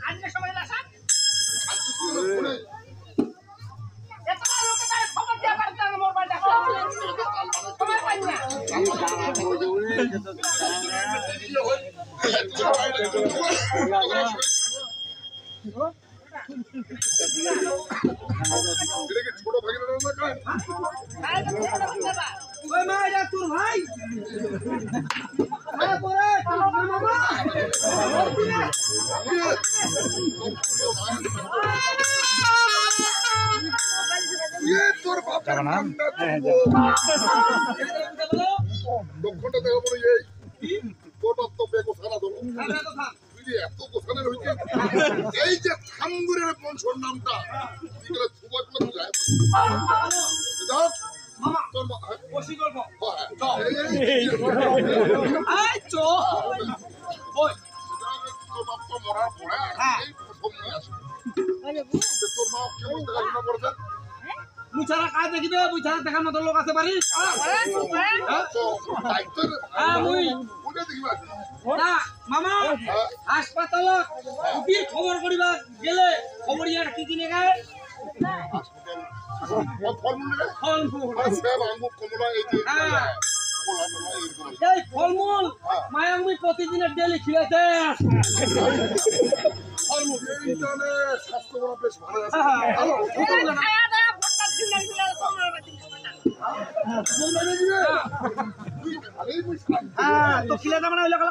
আজকে সময় আসা ছোট ভাই তোর ভাই তোর বাবা নাম লক্ষণটা দেখা পড়ে এই তোর বাপ তো বেগো সারা ধরো এত গোছানের হইছে এই যে থামগুরের বংশর নামটা এগুলো সুবাদ মতো যায় দাও মামা তোর বসি করব এই চো ওই তোর বাপ তো মরার পরে এই সময় আসে তোর মা কেমন দেখাশোনা করেছেন মুছারা কাজ দেখিবে মুছারা দেখার মতো লোক আছে বাড়ি না মামা হাসপাতাল উঠির খবর করিবা গেলে খবর ইয়ার কি কিনে গায় এই ফলমূল মায়াঙ্গি প্রতিদিনের ডেলি খিলাতে ফলমূল স্বাস্থ্য বেশ ভালো আছে তো খিলে না মানে ওই লাগা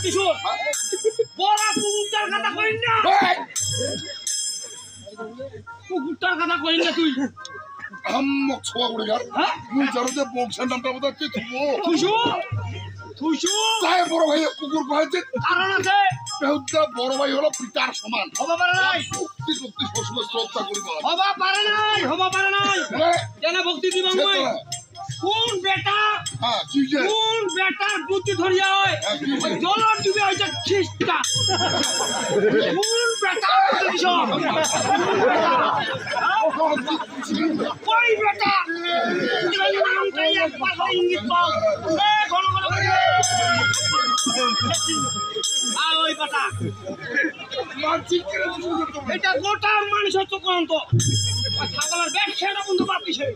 কিশোর বড় কুকুরটার কথা কইন না কুকুরটার কথা কইন না তুই আম্মক ছোয়া করে গেল মুই জানো যে বংশের নামটা বোধ হচ্ছে থুসু থুসু তাই বড় ভাই কুকুর কয়েছে কারণ আছে বেহুদা বড় ভাই হলো পিতার সমান হবা পারে নাই ভক্তি ভক্তি সবসময় শ্রদ্ধা করিব হবা পারে নাই কেন ভক্তি দিব মই কোন বেটা হ্যাঁ কি যে কোন বেটার বুদ্ধি ধরিয়া হয় জলর ডুবে হইছে খ্রিস্টা কোন বেটা বুদ্ধি কই বেটা নামটা একবার ইঙ্গিত পাও ঘন ঘন ওই বেটা এটা গোটা মানুষের চক্রান্ত ছাগলের ব্যবসাটা বন্ধু বাদ দিছে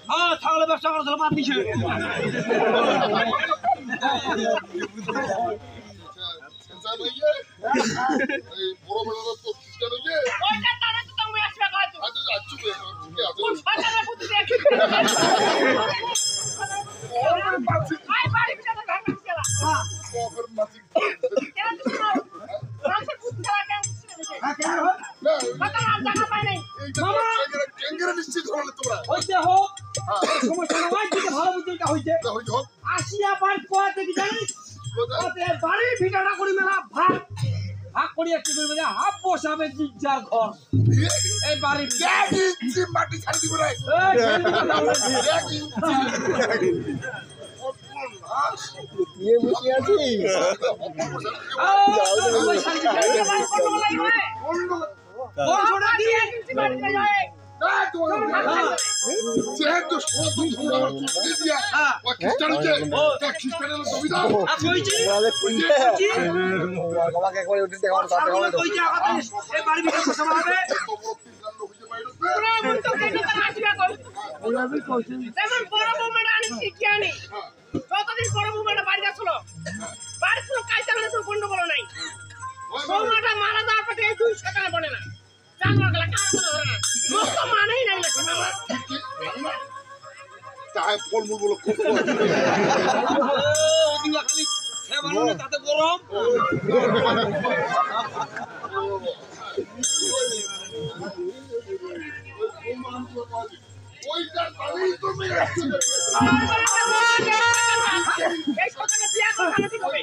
হ্যাঁ ছাগলের ব্যবসা করা বাদ দিছে বড় বেলা তো খ্রিস্টান হইছে ওইটা তারা তো তুমি আসবে কত আচ্ছা আচ্ছা কোন ফাটালে বুদ্ধি দেখি আই বাড়ি ভিতরে ভাঙা গেলা কফের মাছি কেন তুমি রাতে বুদ্ধি করা কেন কেন না কথা আর জায়গা পাই নাই মামা ক্যাঙ্গারা নিশ্চিত হলে তোমরা হইতে হোক সমস্যা না হয় দিকে ভালো বুদ্ধিটা হইছে হইতে হোক আসিয়া বার কোয়াতে কি জানিস ওতে বাড়ির ভিটাটা করি মেলা ভাগ ভাগ করি কি করবে যে হাফ বসাবে জিজ্জার ঘর এই বাড়ি ইঞ্চি মাটি ছাড়ি দিব রে নিয়ে বসে আছি যেহেতু খ্রিস্টান হচ্ছে খ্রিস্টানের সুবিধা আমাকে একবার উঠে দেখা যেমন বড় বৌমাটা আনি শিখিয়ে আনি যতদিন বড় বৌমাটা বাড়ি যাচ্ছিল বাড়ির কোনো কাজটা মানে কোনো গন্ডগোল নাই বৌমাটা মারা যাওয়ার পর এই দুই সকালে বলে না জানোয়ার গেলা কার কথা ধরে না লোক তো মানেই নাই না তাই ফলমূল গুলো খুব খালি তাতে গরম ওইটা তাহলেই তুমি এই সকালে বিয়া করে ভালো ঠিক হবে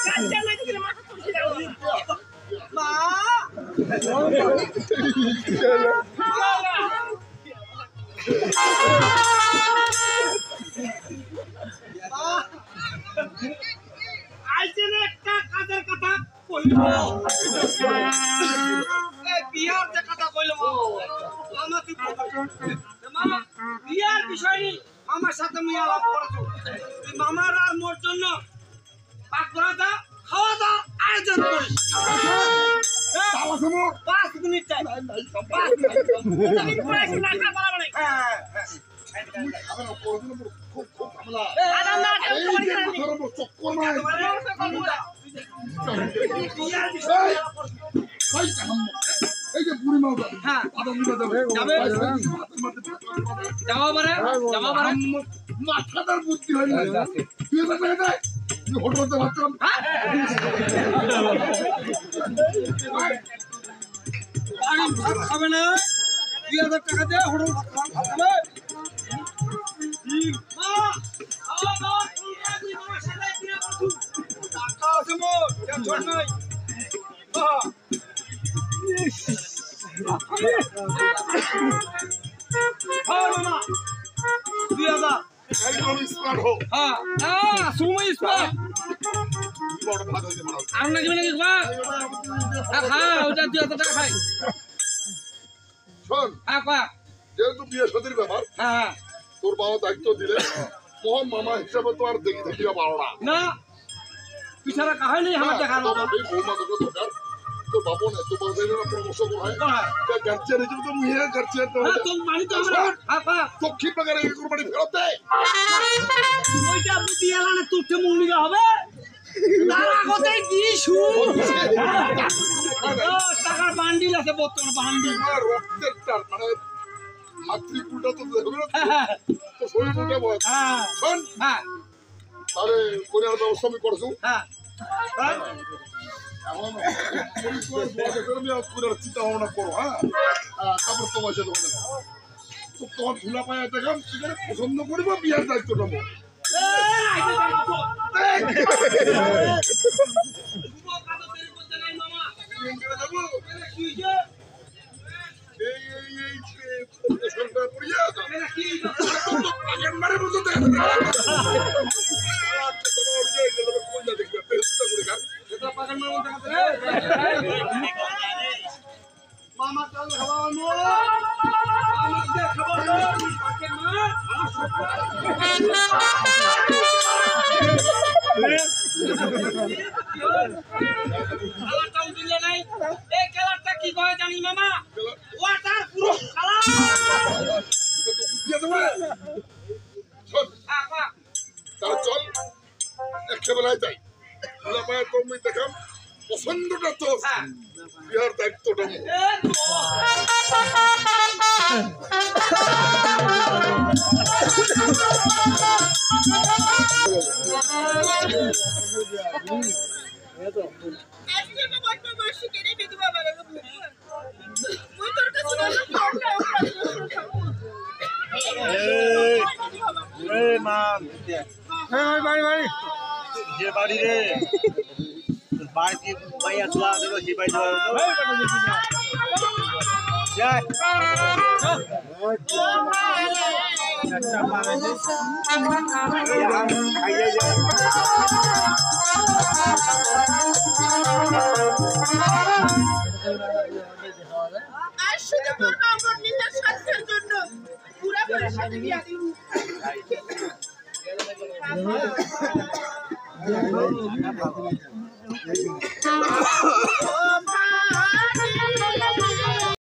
কাজটা নাই দিলে মাথা তুলছি দাও মা আইছেন একটা কাজের কথা কইব বিয়ার যে কথা কইলো মামা তুই মামা বিয়ার বিষয় নি আমার সাথে মুই আলাপ করেছো তুই মামার আর মোর জন্য পাক করাটা খাওয়া দাওয়া আয়োজন করিস তাও আছে মোর 5 মিনিট টাইম যতদিন পরে আসি না খা বলা মানে আমার পড়াশোনা মোর খুব খুব ঝামেলা আদাম না এই যে কথার মোর চক্কর নাই বিয়ার বিষয় ভাই কাম এই যে বুড়ি মাও যাবে হ্যাঁ আদম নিবা যাবে যাবে। যাওয়া পারে মাথাটার বুদ্ধি হয় না তুই এটা দেখে দেয় তুই হোটেল করতে ভাবতাম বাড়ি ভাত খাবে না 2000 টাকা দিয়ে হোটেল ভাত খাবে মা খাওয়া দাওয়া তুই আমার সাথে বিয়ে করছু টাকা আছে মোর টেনশন নাই হ্যাঁ মামা 2000 একদম স্মার্ট হোক হ্যাঁ সুমই স্পট বড় ভাগ হইতে পারো আর নাকি নাকি খা ওটা 2000 টাকা খাই শোন খা যেহেতু বিয়ে শাদীর ব্যাপার হ্যাঁ তোর বাবা দায়িত্ব দিলে মোহন মামা হিসাবে তো আর দেখি দেখিয়া পারো না না পিছারা কাহিনী আমার দেখার মতো এই বৌমা দুটো দরকার তোর বাবু না তোর বাবা না পরামর্শ করায় হ্যাঁ গার্জিয়ান হিসেবে তো মুহে গার্জিয়ান তো তোর বাড়ি তো আমরা হ্যাঁ দক্ষিণ বাগানে কোরবানি ফেরত দেয় ওইটা বুদ্ধি এলানে তুলতে মুনিগা হবে তার আগতে কি টাকার বান্ডিল আছে বর্তমান বান্ডিল আমার রক্তের টান মানে মাতৃকুলটা তো দেখবে না তো শরীরটা বয় হ্যাঁ শোন হ্যাঁ তাহলে কোরিয়ার ব্যবস্থা আমি করছো হ্যাঁ এখন আমি কোরিয়ার চিন্তা ভাবনা করো হ্যাঁ তারপর তোমার সাথে কথা তো তোমার ধুলা পায়া দেখাম সেখানে পছন্দ করিব বিয়ার দায়িত্ব নেবো যাবো এই সরকার পড়িয়া আগের মারে মতো দেখা মামা চাল খাওয়ানো আমাকে খাওয়ানো তাকে মা খেলাটাও দিলে নাই এই খেলাটা কি কয় জানি মামা ওয়াটার প্রুফ খেলা তাহলে চল একেবেলায় যাই ধুলা পায়া তুমি দেখাম পছন্দটা তো বিহার দায়িত্বটা আজকে তো কত মাস কেড়ে বিধবা বানানো ওই তোর কাছে যে বাড়ি রে বাড়ি ভাইয়া চলা দেবো সে বাড়ি আর শুধু করবো আমার নিজের স্বার্থের জন্য পুরা পুরা সাথে বিয়া দিব যাই